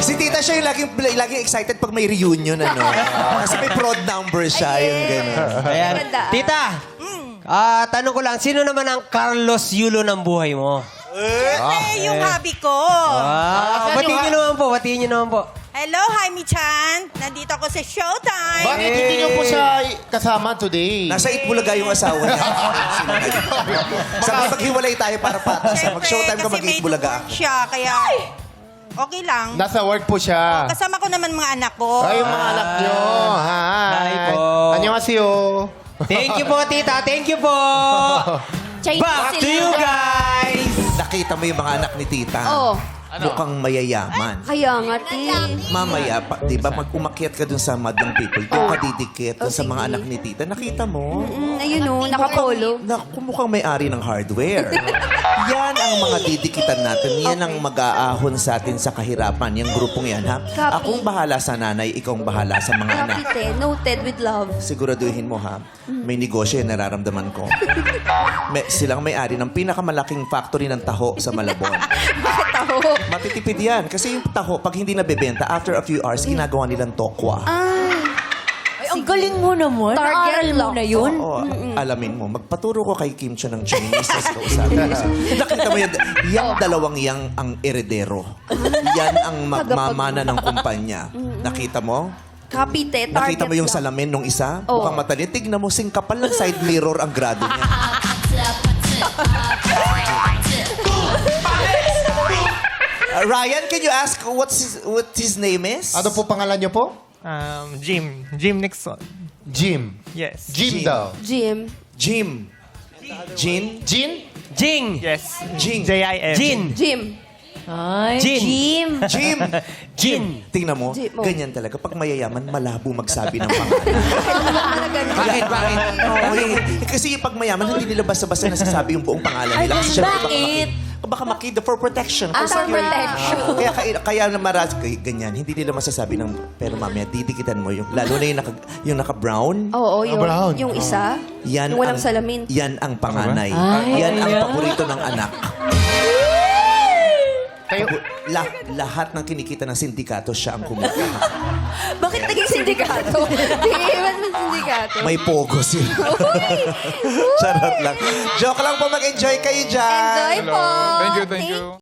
Si tita siya yung laging excited pag may reunion, ano? Kasi may prod number siya, yung gano'n. Ayan. Tita, tanong ko lang, sino naman ang Carlos Yulo ng buhay mo? Kasi yung hobby ko. Batiin niyo naman po. Hello, Jaime-chan. Nandito ako sa Showtime. Bakit hindi niyo po siya kasama today? Nasa Itbulaga yung asawa niya. Sabi maghiwalay tayo para patas. Mag-showtime ka kasi may mag-Itbulaga. work siya, kaya okay lang. Nasa work po siya. Kasama ko naman mga anak ko. Ay, yung mga anak niyo. Hi. Hi po. Annyeonghaseyo. Thank you po, tita. Thank you po. Back to you guys. Nakita mo yung mga anak ni tita. Oo. Mukhang mayayaman. Kaya nga, ti. Mamaya, di ba, pag umakyat ka dun sa madlang people, doon ka didikit dun sa sige. mga anak ni tita. Nakita mo? Ayun o, nakapolo. Mukhang may-ari ng hardware. Yan ang mga didikitan natin. Yan ang mag-aahon sa atin sa kahirapan. Yung grupong yan, ha? Copy. Akong bahala sa nanay, ikaw ang bahala sa mga anak. Kapite, noted with love. Siguraduhin mo, ha? May negosyo yan, nararamdaman ko. Silang may-ari ng pinakamalaking factory ng taho sa Malabon. Bakit ako? Matitipid yan. Kasi yung taho, pag hindi nabebenta, after a few hours, ginagawa nilang tokwa. Ay, Ang galing mo naman. Target Naaral mo lock. na yun. Oo, alamin mo. Magpaturo ko kay Kim Cho ng Chinese. Tapos kausapin ko. Nakita mo yan, yung dalawang yang ang eredero. Yan ang magmamana ng kumpanya. Nakita mo? Kapite, target Nakita mo yung lock. salamin nung isa? Oo. Mukhang matalin. Tignan mo, singkapal ng side mirror ang grado niya. Ryan, can you ask what his name is? Ano po pangalan niyo po? Jim. Jim Nixon. Jim. Yes. Jim Jim. daw. Jim. Jim. Jin? Jin? Jing. Yes. Jing. J-I-M. Jin. Jim. Ay, Jin. Jim. Jim. Jin. Tingnan mo, Jim, oh. ganyan talaga. Pag mayayaman, malabo magsabi ng pangalan. Bakit? Oo, kasi pag mayaman, hindi nila basta-basta nasasabi yung buong pangalan nila. Kasi syempre, bakit? Baka makita for protection. For For security. protection. Kaya na maras, ganyan, hindi nila masasabi ng, pero mamaya, didikitan mo yung, lalo na yung naka-brown. Oo, Brown. yung isa. Yan Yung walang ang, salamin. Yan ang panganay. Ay, yan ang ayan. paborito ng anak. Kayo, Lahat ng kinikita ng sindikato, siya ang kumukuha. Bakit naging sindikato? Di, ba't may sindikato? May pogo sila. Charot lang. Joke lang po, mag-enjoy kayo dyan. Enjoy po! Thank you.